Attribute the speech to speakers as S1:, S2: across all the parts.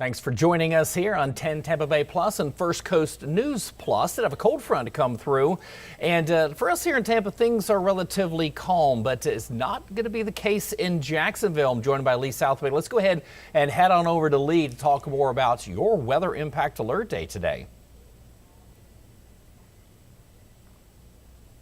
S1: Thanks for joining us here on 10 Tampa Bay Plus and First Coast News Plus. They have a cold front to come through. And for us here in Tampa, things are relatively calm, but it's not going to be the case in Jacksonville. I'm joined by Lee Southway. Let's go ahead and head on over to Lee to talk more about your weather impact alert day today.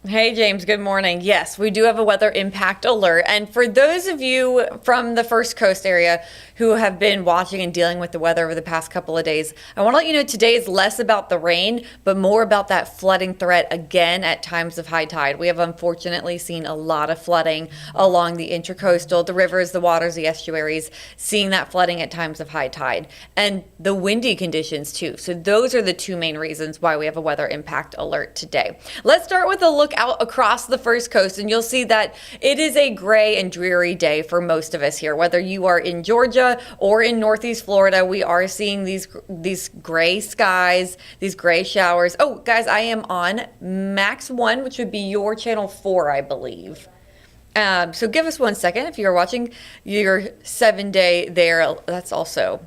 S2: Hey, James. Good morning. Yes, we do have a weather impact alert. And for those of you from the First Coast area who have been watching and dealing with the weather over the past couple of days, I want to let you know today is less about the rain, but more about that flooding threat again at times of high tide. We have unfortunately seen a lot of flooding along the intracoastal, the rivers, the waters, the estuaries, seeing that flooding at times of high tide and the windy conditions too. So those are the two main reasons why we have a weather impact alert today. Let's start with a look out across the First Coast, and you'll see that it is a gray and dreary day for most of us here. Whether you are in Georgia or in Northeast Florida, we are seeing these gray skies, these gray showers. Oh, guys, I am on Max 1, which would be your channel 4, I believe. So give us 1 second. If you're watching your 7-day there, that's also...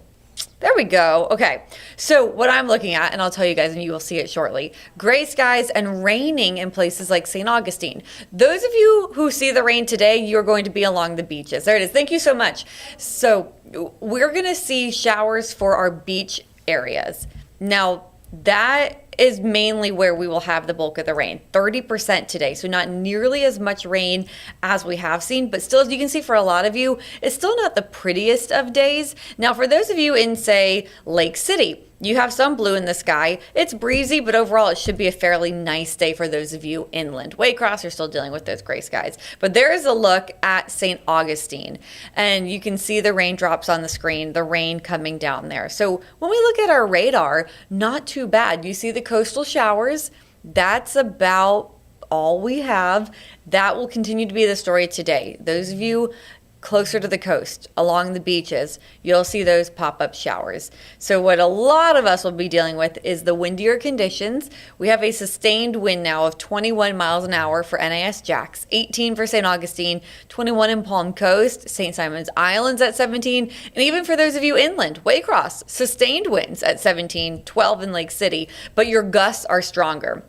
S2: There we go. Okay, so what I'm looking at, and I'll tell you guys, and you will see it shortly, gray skies and raining in places like St. Augustine. Those of you who see the rain today, you're going to be along the beaches. There it is. Thank you so much. So we're going to see showers for our beach areas. Now, that is mainly where we will have the bulk of the rain, 30% today. So not nearly as much rain as we have seen, but still, as you can see, for a lot of you, it's still not the prettiest of days. Now, for those of you in, say, Lake City, you have some blue in the sky. It's breezy, but overall it should be a fairly nice day for those of you inland. Waycross, you're still dealing with those gray skies. But there is a look at St. Augustine, and you can see the raindrops on the screen, the rain coming down there. So when we look at our radar, not too bad. You see the coastal showers. That's about all we have. That will continue to be the story today. Those of you closer to the coast, along the beaches, you'll see those pop-up showers. So what a lot of us will be dealing with is the windier conditions. We have a sustained wind now of 21 miles an hour for NAS Jax, 18 for St. Augustine, 21 in Palm Coast, St. Simon's Islands at 17, and even for those of you inland, Waycross, sustained winds at 17, 12 in Lake City, but your gusts are stronger.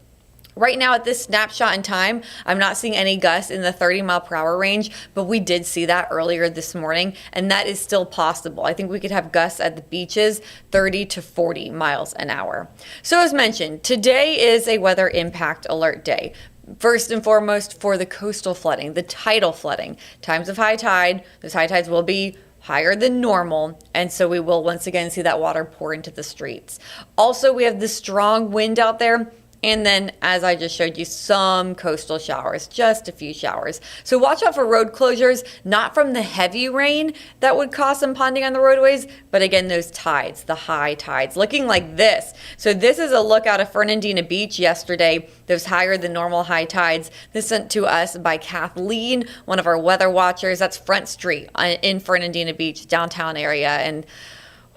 S2: Right now at this snapshot in time, I'm not seeing any gusts in the 30-mile-per-hour range, but we did see that earlier this morning, and that is still possible. I think we could have gusts at the beaches 30 to 40 miles an hour. So as mentioned, today is a weather impact alert day. First and foremost for the coastal flooding, the tidal flooding. Times of high tide, those high tides will be higher than normal, and so we will once again see that water pour into the streets. Also, we have the strong wind out there. And then, as I just showed you, some coastal showers, just a few showers. So watch out for road closures, not from the heavy rain that would cause some ponding on the roadways, but again, those tides, the high tides, looking like this. So this is a look out of Fernandina Beach yesterday, those higher than normal high tides. This sent to us by Kathleen, one of our weather watchers. That's Front Street in Fernandina Beach, downtown area. And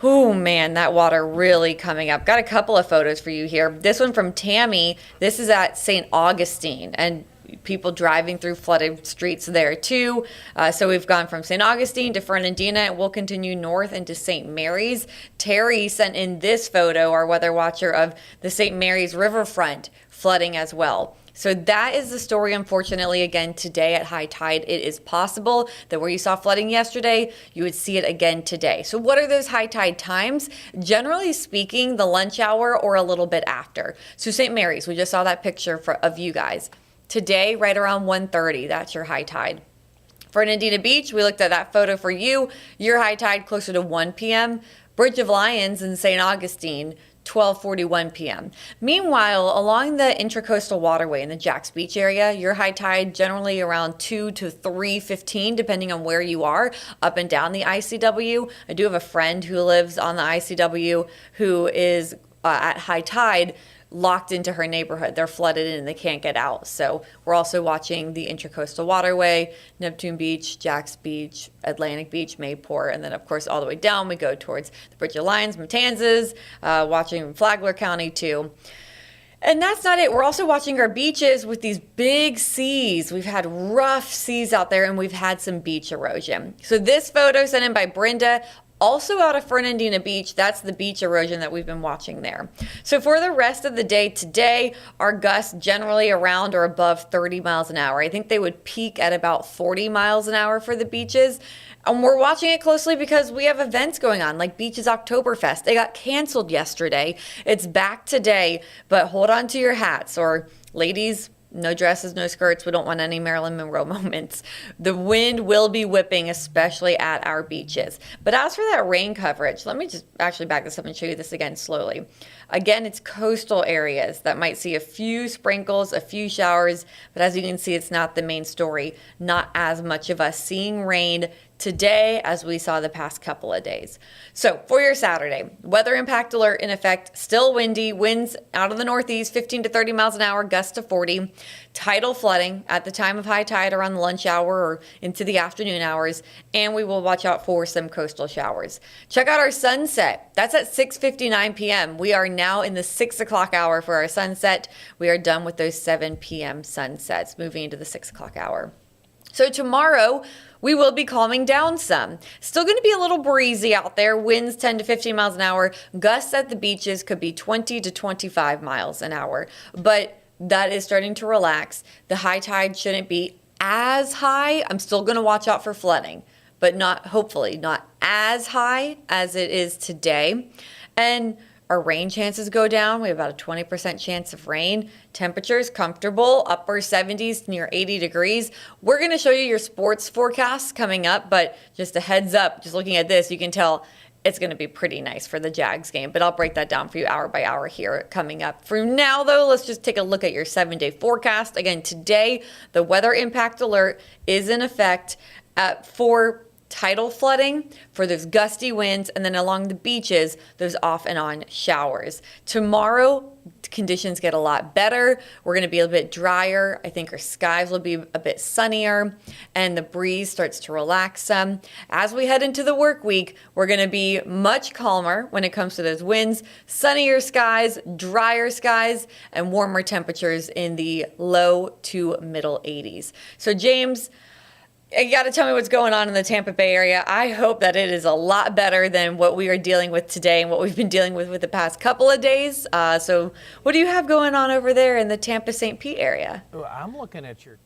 S2: oh man, that water really coming up. Got a couple of photos for you here. This one from Tammy. This is at St. Augustine and people driving through flooded streets there too. So we've gone from St. Augustine to Fernandina, and we'll continue north into St. Mary's. Terry sent in this photo, our weather watcher, of the St. Mary's riverfront flooding as well. So that is the story, unfortunately, again, today at high tide. It is possible that where you saw flooding yesterday, you would see it again today. So what are those high tide times? Generally speaking, the lunch hour or a little bit after. So St. Mary's, we just saw that picture of you guys. Today, right around 1:30, that's your high tide. Fernandina Beach, we looked at that photo for you. Your high tide closer to 1 p.m. Bridge of Lions in St. Augustine, 12:41 p.m. Meanwhile, along the intracoastal waterway in the Jax Beach area, your high tide generally around 2 to 3:15, depending on where you are, up and down the ICW. I do have a friend who lives on the ICW who is at high tide locked into her neighborhood. They're flooded in and they can't get out. So we're also watching the Intracoastal Waterway, Neptune Beach, Jax Beach, Atlantic Beach, Mayport, and then of course all the way down we go towards the Bridge of Lions, Matanzas, watching Flagler County too. And that's not it. We're also watching our beaches with these big seas. We've had rough seas out there and we've had some beach erosion. So this photo sent in by Brenda. Also out of Fernandina Beach, that's the beach erosion that we've been watching there. So for the rest of the day today, our gusts generally around or above 30 miles an hour. I think they would peak at about 40 miles an hour for the beaches. And we're watching it closely because we have events going on, like Beaches Oktoberfest. They got canceled yesterday. It's back today, but hold on to your hats, or ladies, no dresses, no skirts. We don't want any Marilyn Monroe moments. The wind will be whipping, especially at our beaches. But as for that rain coverage, let me just actually back this up and show you this again slowly. Again, it's coastal areas that might see a few sprinkles, a few showers, but as you can see, it's not the main story. Not as much of us seeing rain today as we saw the past couple of days. So for your Saturday, weather impact alert in effect, still windy, winds out of the northeast, 15 to 30 miles an hour, gusts to 40. Tidal flooding at the time of high tide around the lunch hour or into the afternoon hours, and we will watch out for some coastal showers. Check out our sunset. That's at 6:59 p.m. We are now in the 6 o'clock hour for our sunset. We are done with those 7 p.m. sunsets, moving into the 6 o'clock hour. So tomorrow, we will be calming down some. Still going to be a little breezy out there. Winds 10 to 15 miles an hour. Gusts at the beaches could be 20 to 25 miles an hour. But that is starting to relax. The high tide shouldn't be as high. I'm still going to watch out for flooding, but hopefully not as high as it is today. And our rain chances go down. We have about a 20% chance of rain. Temperatures comfortable, upper 70s, near 80 degrees. We're going to show you your sports forecasts coming up, but just a heads up, just looking at this, you can tell it's going to be pretty nice for the Jags game, but I'll break that down for you hour by hour here coming up. For now, though, let's just take a look at your 7-day forecast. Again, today, the weather impact alert is in effect for tidal flooding, for those gusty winds, and then along the beaches, those off and on showers. Tomorrow, conditions get a lot better. We're going to be a bit drier. I think our skies will be a bit sunnier, and the breeze starts to relax some. As we head into the work week, we're going to be much calmer when it comes to those winds, sunnier skies, drier skies, and warmer temperatures in the low to middle 80s. So, James, you got to tell me what's going on in the Tampa Bay area. I hope that it is a lot better than what we are dealing with today and what we've been dealing with the past couple of days. So what do you have going on over there in the Tampa-St. Pete area?
S1: I'm looking at your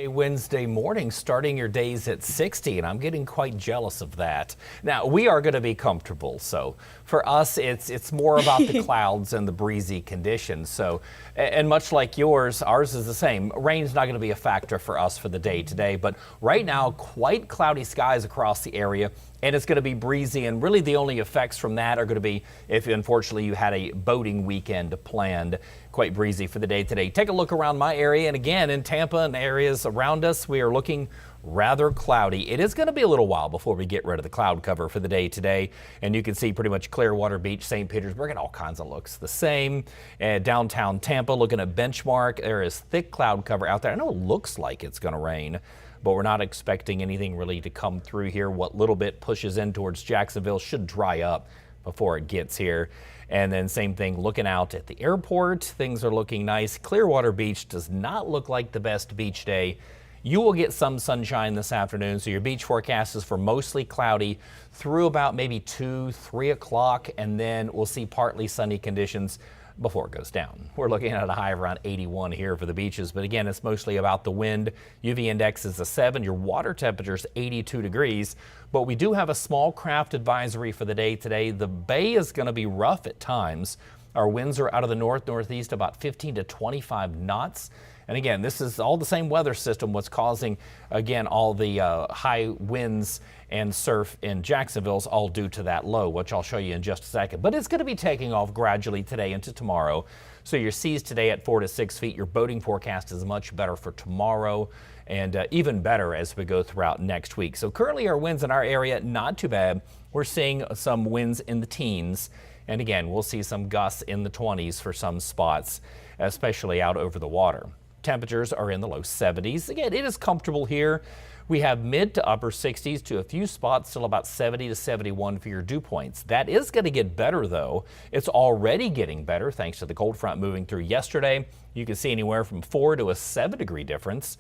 S1: Wednesday morning, starting your days at 60, and I'm getting quite jealous of that. Now, we are going to be comfortable, so for us, it's more about the clouds and the breezy conditions. So, and much like yours, ours is the same. Rain's not going to be a factor for us for the day today, but right now, quite cloudy skies across the area, and it's going to be breezy, and really the only effects from that are going to be if, unfortunately, you had a boating weekend planned. Quite breezy for the day today. Take a look around my area, and again, in Tampa and areas around us, we are looking rather cloudy. It is going to be a little while before we get rid of the cloud cover for the day today, and you can see pretty much Clearwater Beach, St. Petersburg, and all kinds of looks the same. Downtown Tampa, looking at Benchmark, there is thick cloud cover out there. I know it looks like it's going to rain, but we're not expecting anything really to come through here. What little bit pushes in towards Jacksonville should dry up before it gets here. And then same thing looking out at the airport. Things are looking nice. Clearwater Beach does not look like the best beach day. You will get some sunshine this afternoon, so your beach forecast is for mostly cloudy through about maybe 2, 3 o'clock, and then we'll see partly sunny conditions before it goes down. We're looking at a high of around 81 here for the beaches, but again, it's mostly about the wind. UV index is a 7. Your water temperature is 82 degrees, but we do have a small craft advisory for the day today. The bay is going to be rough at times. Our winds are out of the northeast about 15 to 25 knots. And again, this is all the same weather system. What's causing, again, all the high winds and surf in Jacksonville is all due to that low, which I'll show you in just a second. But it's going to be taking off gradually today into tomorrow. So your seas today at 4 to 6 feet. Your boating forecast is much better for tomorrow, and even better as we go throughout next week. So currently our winds in our area, not too bad. We're seeing some winds in the teens. And again, we'll see some gusts in the 20s for some spots, especially out over the water. Temperatures are in the low 70s. Again, it is comfortable here. We have mid to upper 60s to a few spots, still about 70 to 71 for your dew points. That is going to get better, though. It's already getting better thanks to the cold front moving through yesterday. You can see anywhere from 4 to a 7 degree difference,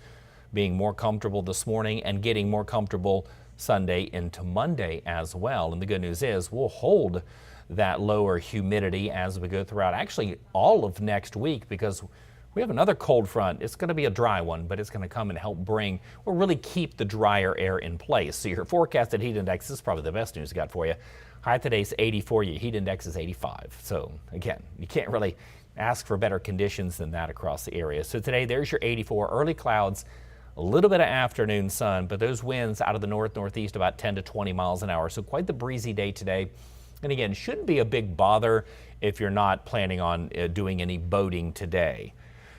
S1: being more comfortable this morning and getting more comfortable Sunday into Monday as well. And the good news is we'll hold that lower humidity as we go throughout actually all of next week, because we have another cold front. It's going to be a dry one, but it's going to come and help bring, or really keep the drier air in place. So your forecasted heat index is probably the best news I got for you. High today's 84, your heat index is 85. So again, you can't really ask for better conditions than that across the area. So today there's your 84, early clouds, a little bit of afternoon sun, but those winds out of the northeast about 10 to 20 miles an hour. So quite the breezy day today. And again, shouldn't be a big bother if you're not planning on doing any boating today.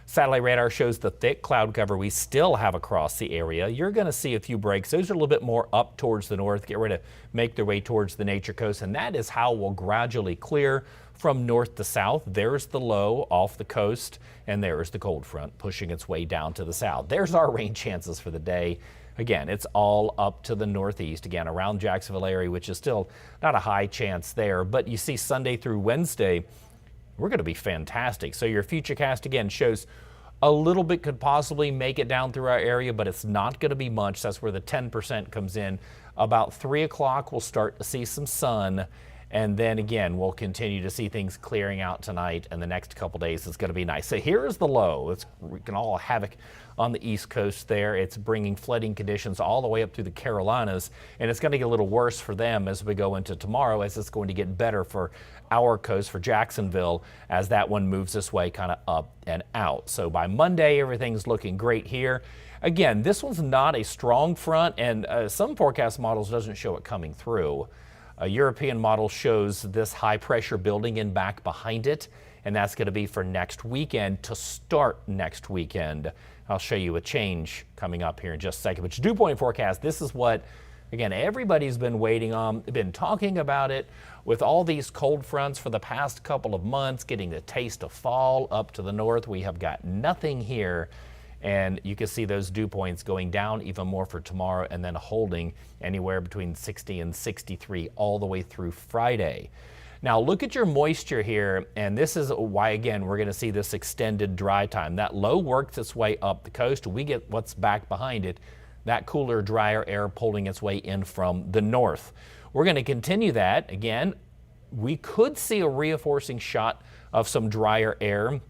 S1: Satellite radar shows the thick cloud cover we still have across the area. You're going to see a few breaks. Those are a little bit more up towards the north, get ready to make their way towards the nature coast, and that is how we'll gradually clear from north to south. There's the low off the coast, and there's the cold front pushing its way down to the south. There's our rain chances for the day. Again, it's all up to the northeast, again, around Jacksonville area, which is still not a high chance there. But you see Sunday through Wednesday, we're going to be fantastic. So your futurecast again shows a little bit could possibly make it down through our area, but it's not going to be much. That's where the 10% comes in. About 3 o'clock, we'll start to see some sun. And then again, we'll continue to see things clearing out tonight, and the next couple days is going to be nice. So here is the low. It's wreaking all havoc on the East Coast there. It's bringing flooding conditions all the way up through the Carolinas, and it's going to get a little worse for them as we go into tomorrow, as it's going to get better for our coast, for Jacksonville, as that one moves this way kind of up and out. So by Monday, everything's looking great here. Again, this one's not a strong front, and some forecast models doesn't show it coming through. A European model shows this high pressure building in back behind it, and that's going to be for next weekend, to start next weekend. I'll show you a change coming up here in just a second. But your dew point forecast, this is what, again, everybody's been waiting on, been talking about it with all these cold fronts for the past couple of months, getting the taste of fall up to the north. We have got nothing here. And you can see those dew points going down even more for tomorrow, and then holding anywhere between 60 and 63 all the way through Friday. Now look at your moisture here, and this is why, again, we're going to see this extended dry time. That low works its way up the coast. We get what's back behind it, that cooler, drier air pulling its way in from the north. We're going to continue that. Again, we could see a reinforcing shot of some drier air.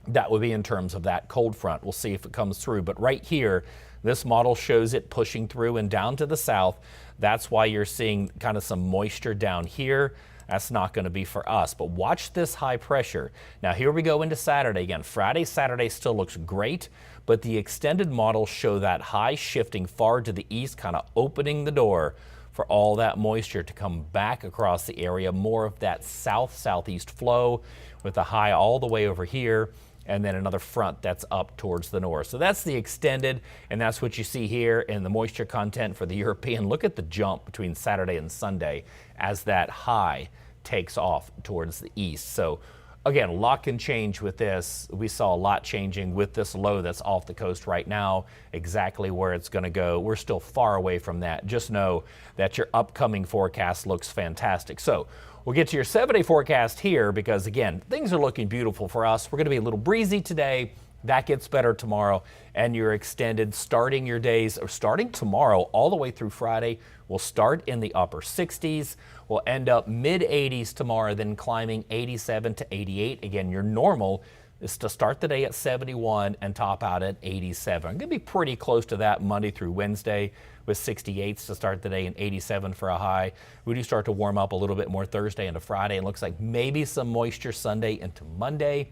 S1: That would be in terms of that cold front. We'll see if it comes through. But right here, this model shows it pushing through and down to the south. That's why you're seeing kind of some moisture down here. That's not going to be for us. But watch this high pressure. Now here we go into Saturday. Again, Friday, Saturday still looks great, but the extended models show that high shifting far to the east, kind of opening the door for all that moisture to come back across the area. More of that southeast flow with the high all the way over here, and then another front that's up towards the north. So that's the extended, and that's what you see here in the moisture content for the European. Look at the jump between Saturday and Sunday as that high takes off towards the east. So again, a lot can change with this. We saw a lot changing with this low that's off the coast right now. Exactly where it's going to go, we're still far away from that. Just know that your upcoming forecast looks fantastic. So we'll get to your 7-day forecast here, because again, things are looking beautiful for us. We're going to be a little breezy today. That gets better tomorrow, and your extended starting your days, or starting tomorrow all the way through Friday, will start in the upper 60s. We'll end up mid 80s tomorrow, then climbing 87 to 88. Again, your normal is to start the day at 71 and top out at 87. I'm going to be pretty close to that Monday through Wednesday, with 68s to start the day and 87 for a high. We do start to warm up a little bit more Thursday into Friday. It looks like maybe some moisture Sunday into Monday,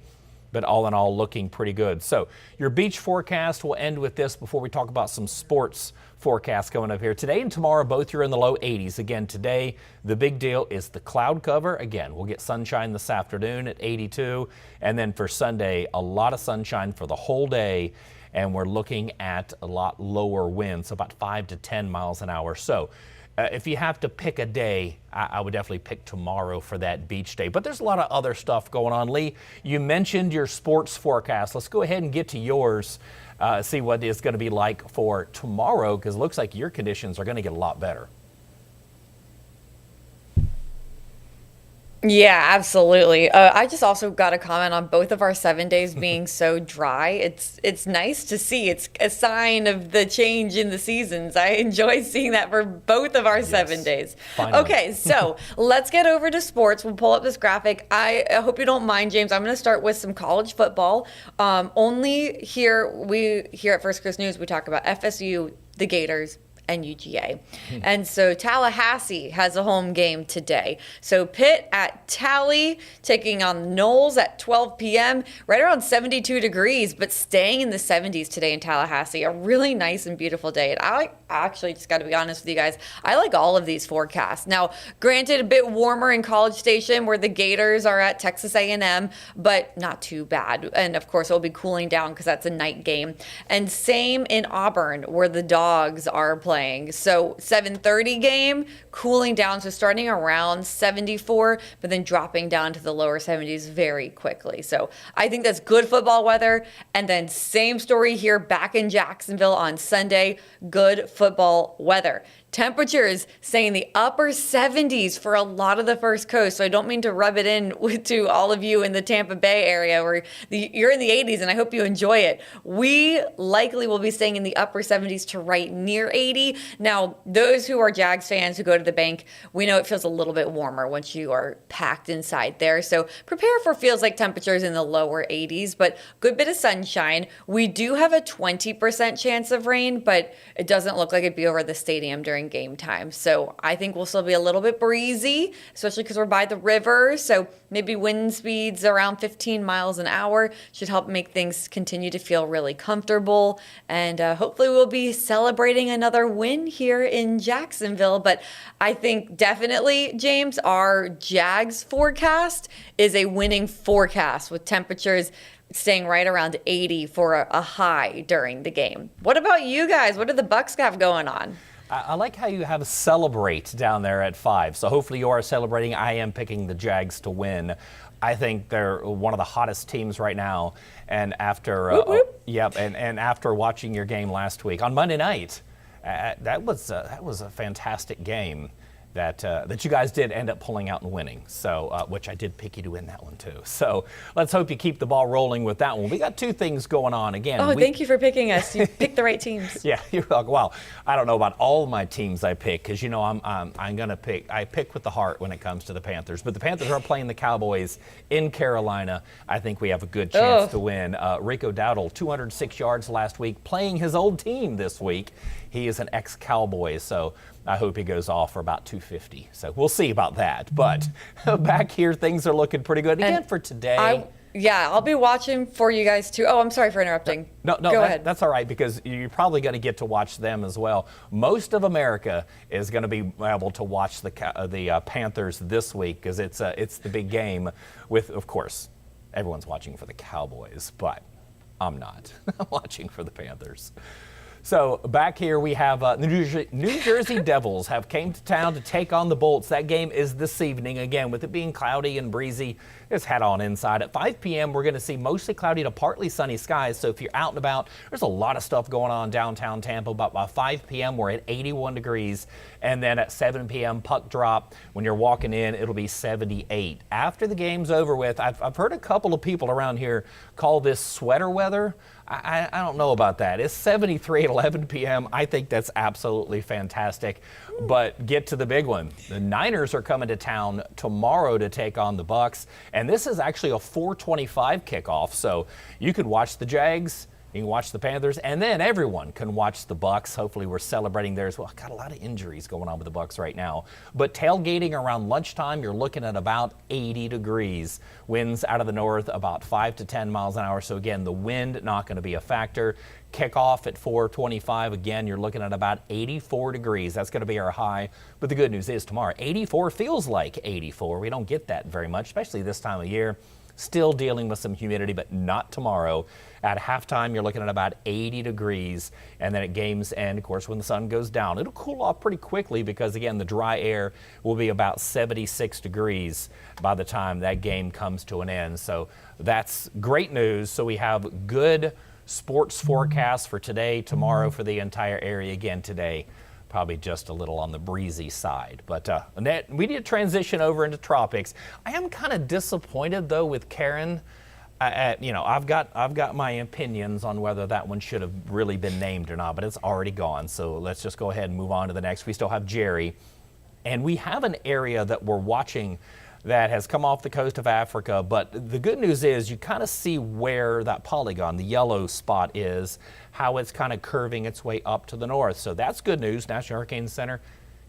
S1: but all in all, looking pretty good. So your beach forecast, will end with this before we talk about some sports forecasts coming up here. Today and tomorrow, both are in the low 80s. Again, today, the big deal is the cloud cover. Again, we'll get sunshine this afternoon at 82. And then for Sunday, a lot of sunshine for the whole day. And we're looking at a lot lower winds, about 5 to 10 miles an hour. So if you have to pick a day, I would definitely pick tomorrow for that beach day. But there's a lot of other stuff going on. Lee, you mentioned your sports forecast. Let's go ahead and get to yours, see what it's going to be like for tomorrow, because it looks like your conditions are going to get a lot better.
S2: Yeah, absolutely. I just also got a comment on both of our 7 days being so dry. It's nice to see. It's a sign of the change in the seasons. I enjoy seeing that for both of our 7 days.
S1: Finally.
S2: Okay, so let's get over to sports. We'll pull up this graphic. I hope you don't mind, James. I'm going to start with some college football. Only here at First Coast News we talk about FSU, the Gators, and UGA. And so Tallahassee has a home game today. So Pitt at Tally taking on Knowles at 12 p.m. right around 72 degrees, but staying in the 70s today in Tallahassee. A really nice and beautiful day. And I actually just got to be honest with you guys, I like all of these forecasts. Now, granted, a bit warmer in College Station where the Gators are at Texas A&M, but not too bad. And of course, it'll be cooling down because that's a night game. And same in Auburn where the Dogs are playing. So 7:30 game, cooling down, so starting around 74, but then dropping down to the lower 70s very quickly. So I think that's good football weather. And then same story here back in Jacksonville on Sunday, good football weather. Temperatures staying in the upper 70s for a lot of the First Coast. So I don't mean to rub it in to all of you in the Tampa Bay area where you're in the 80s and I hope you enjoy it. We likely will be staying in the upper 70s to right near 80. Now, those who are Jags fans who go to the bank, we know it feels a little bit warmer once you are packed inside there. So prepare for feels like temperatures in the lower 80s, but good bit of sunshine. We do have a 20% chance of rain, but it doesn't look like it'd be over the stadium during game time. So I think we'll still be a little bit breezy, especially because we're by the river. So maybe wind speeds around 15 miles an hour should help make things continue to feel really comfortable. And hopefully we'll be celebrating another win here in Jacksonville. But I think definitely, James, our Jags forecast is a winning forecast with temperatures staying right around 80 for a high during the game. What about you guys? What do the Bucks have going on?
S1: I like how you have a celebrate down there at 5. So hopefully you are celebrating. I am picking the Jags to win. I think they're one of the hottest teams right now. And after and after watching your game last week on Monday night, that was a fantastic game that you guys did end up pulling out and winning. So, which I did pick you to win that one too. So let's hope you keep the ball rolling with that one. We got two things going on again.
S2: Oh, thank you for picking us. You picked the right teams.
S1: Yeah, you're welcome. Well, I don't know about all of my teams I pick because you know I'm gonna pick. I pick with the heart when it comes to the Panthers. But the Panthers are playing the Cowboys in Carolina. I think we have a good chance to win. Rico Dowdle, 206 yards last week, playing his old team this week. He is an ex-Cowboy, so I hope he goes off for about 250. So we'll see about that. But back here, things are looking pretty good. Again, for today.
S2: I'll be watching for you guys too. Oh, I'm sorry for interrupting.
S1: No,
S2: go ahead.
S1: That's all right because you're probably going to get to watch them as well. Most of America is going to be able to watch the Panthers this week because it's the big game with, of course, everyone's watching for the Cowboys, but I'm not. I'm watching for the Panthers. So back here we have the New Jersey Devils have came to town to take on the Bolts. That game is this evening. Again, with it being cloudy and breezy, just head on inside. At 5 p.m., we're going to see mostly cloudy to partly sunny skies. So if you're out and about, there's a lot of stuff going on downtown Tampa. But by 5 p.m., we're at 81 degrees. And then at 7 p.m., puck drop. When you're walking in, it'll be 78. After the game's over with, I've heard a couple of people around here call this sweater weather. I don't know about that. It's 73 at 11 p.m. I think that's absolutely fantastic. But get to the big one. The Niners are coming to town tomorrow to take on the Bucks. And this is actually a 4:25 kickoff. So you can watch the Jags. You can watch the Panthers, and then everyone can watch the Bucks. Hopefully we're celebrating there as well. Got a lot of injuries going on with the Bucks right now. But tailgating around lunchtime, you're looking at about 80 degrees. Winds out of the north about 5 to 10 miles an hour. So again, the wind not going to be a factor. Kickoff at 4:25. Again, you're looking at about 84 degrees. That's going to be our high. But the good news is tomorrow, 84 feels like 84. We don't get that very much, especially this time of year. Still dealing with some humidity, but not tomorrow. At halftime, you're looking at about 80 degrees. And then at game's end, of course, when the sun goes down, it'll cool off pretty quickly because, again, the dry air will be about 76 degrees by the time that game comes to an end. So that's great news. So we have good sports forecast for today, tomorrow for the entire area. Again, today, probably just a little on the breezy side. But Annette, we need to transition over into tropics. I am kind of disappointed though with Karen. I've got my opinions on whether that one should have really been named or not, but it's already gone. So let's just go ahead and move on to the next. We still have Jerry, and we have an area that we're watching that has come off the coast of Africa. But the good news is you kind of see where that polygon, the yellow spot is, how it's kind of curving its way up to the north. So that's good news. National Hurricane Center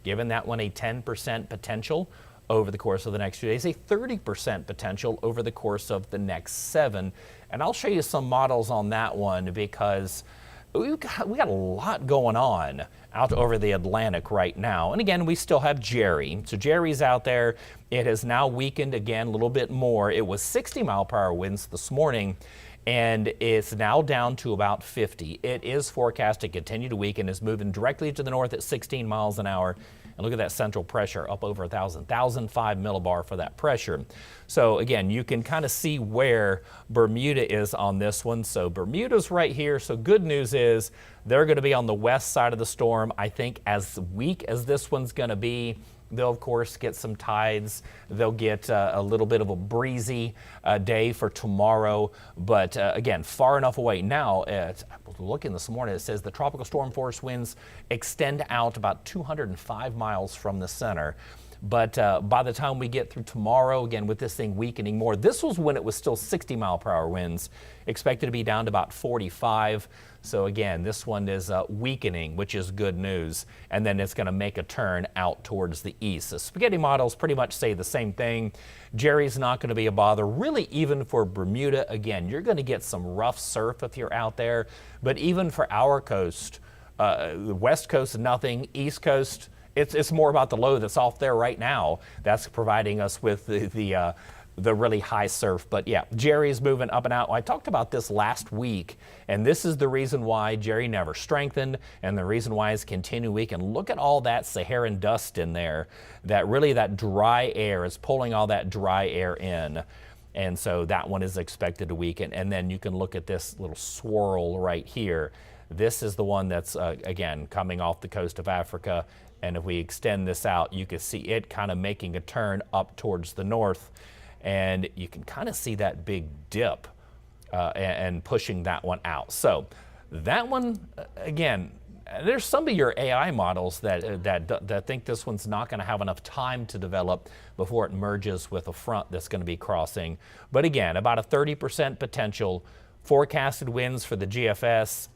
S1: giving that one a 10% potential over the course of the next few days, a 30% potential over the course of the next 7. And I'll show you some models on that one because we got a lot going on out over the Atlantic right now. And again, we still have Jerry. So Jerry's out there. It has now weakened again a little bit more. It was 60-mile-per-hour winds this morning, and it's now down to about 50. It is forecast to continue to weaken. It's moving directly to the north at 16 miles an hour. And look at that central pressure up over 1,005 millibar for that pressure. So again, you can kind of see where Bermuda is on this one. So Bermuda's right here. So good news is they're going to be on the west side of the storm. I think as weak as this one's going to be, they'll, of course, get some tides. They'll get a little bit of a breezy day for tomorrow. But again, far enough away. Now, I was looking this morning, it says the tropical storm force winds extend out about 205 miles from the center. But by the time we get through tomorrow, again, with this thing weakening more, this was when it was still 60-mile-per-hour winds, expected to be down to about 45. So again, this one is weakening, which is good news. And then it's going to make a turn out towards the east. The spaghetti models pretty much say the same thing. Jerry's not going to be a bother, really, even for Bermuda. Again, you're going to get some rough surf if you're out there. But even for our coast, the west coast, nothing. East coast, it's more about the low that's off there right now. That's providing us with the really high surf. But yeah, Jerry's moving up and out. I talked about this last week, and this is the reason why Jerry never strengthened and the reason why it's continuing weak. And look at all that Saharan dust in there. That dry air is pulling all that dry air in. And so that one is expected to weaken. And then you can look at this little swirl right here. This is the one that's, again, coming off the coast of Africa. And if we extend this out, you can see it kind of making a turn up towards the north. And you can kind of see that big dip and pushing that one out. So that one, again, there's some of your AI models that think this one's not going to have enough time to develop before it merges with a front that's going to be crossing. But again, about a 30% potential. Forecasted winds for the GFS.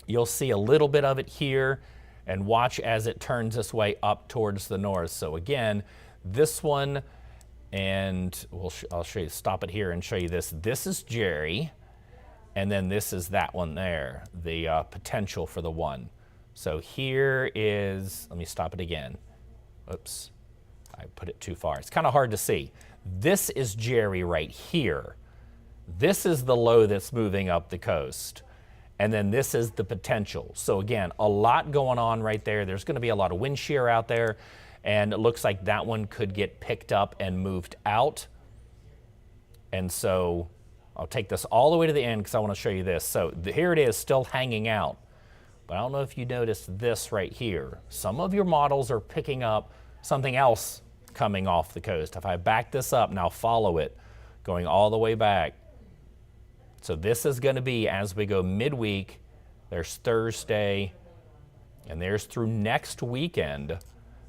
S1: You'll see a little bit of it here, and watch as it turns this way up towards the north. So again, this one, and I'll show you, stop it here and show you this. This is Jerry, and then this is that one there, the potential for the one. So here is, let me stop it again. Oops, I put it too far. It's kind of hard to see. This is Jerry right here. This is the low that's moving up the coast. And then this is the potential. So again, a lot going on right there. There's going to be a lot of wind shear out there. And it looks like that one could get picked up and moved out. And so I'll take this all the way to the end because I want to show you this. So here it is, still hanging out. But I don't know if you noticed this right here. Some of your models are picking up something else coming off the coast. If I back this up, now follow it, going all the way back. So this is going to be, as we go midweek, there's Thursday, and there's through next weekend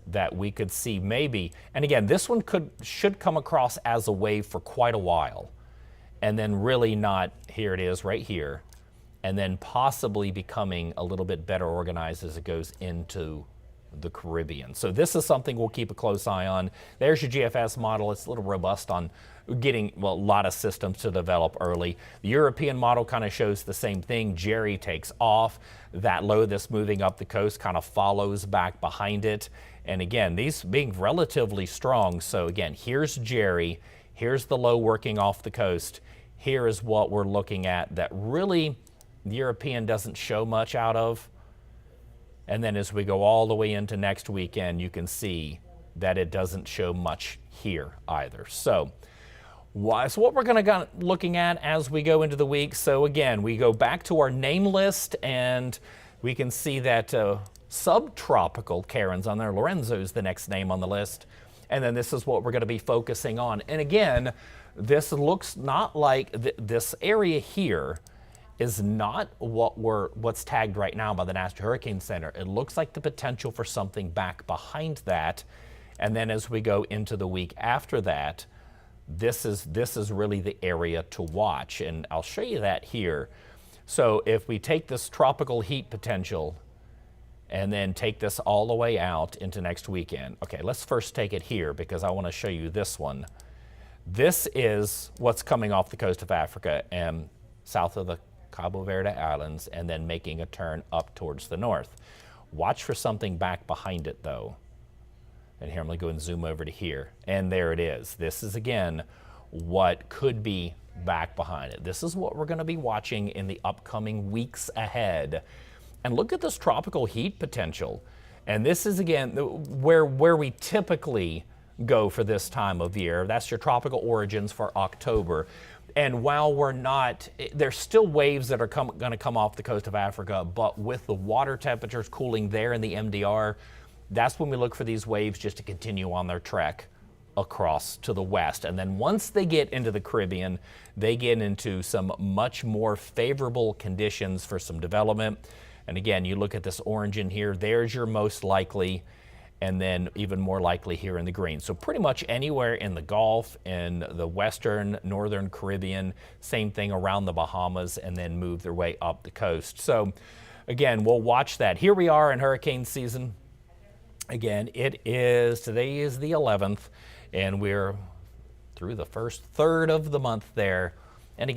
S1: that we could see maybe. And again, this one should come across as a wave for quite a while, and then really not, here it is right here, and then possibly becoming a little bit better organized as it goes into the Caribbean. So this is something we'll keep a close eye on. There's your GFS model. It's a little robust on getting, well, a lot of systems to develop early. The European model kind of shows the same thing. Jerry takes off. That low that's moving up the coast kind of follows back behind it. And again, these being relatively strong. So again, here's Jerry. Here's the low working off the coast. Here is what we're looking at that really the European doesn't show much out of. And then as we go all the way into next weekend, you can see that it doesn't show much here either. So what we're going to go looking at as we go into the week. So again, we go back to our name list, and we can see that subtropical Karen's on there. Lorenzo's the next name on the list. And then this is what we're going to be focusing on. And again, this looks not like this area here is not what's tagged right now by the National Hurricane Center. It looks like the potential for something back behind that. And then as we go into the week after that, this is really the area to watch. And I'll show you that here. So if we take this tropical heat potential and then take this all the way out into next weekend. Okay, let's first take it here because I want to show you this one. This is what's coming off the coast of Africa and south of the Cabo Verde Islands and then making a turn up towards the north. Watch for something back behind it though. And here I'm going to go and zoom over to here. And there it is. This is again what could be back behind it. This is what we're going to be watching in the upcoming weeks ahead. And look at this tropical heat potential. And this is, again, where we typically go for this time of year. That's your tropical origins for October. And while we're not, there's still waves that are going to come off the coast of Africa, but with the water temperatures cooling there in the MDR, that's when we look for these waves just to continue on their trek across to the west. And then once they get into the Caribbean, they get into some much more favorable conditions for some development. And again, you look at this orange in here, there's your most likely, and then even more likely here in the green. So pretty much anywhere in the Gulf, in the western, northern Caribbean, same thing around the Bahamas, and then move their way up the coast. So again, we'll watch that. Here we are in hurricane season. Again, today is the 11th, and we're through the first third of the month there.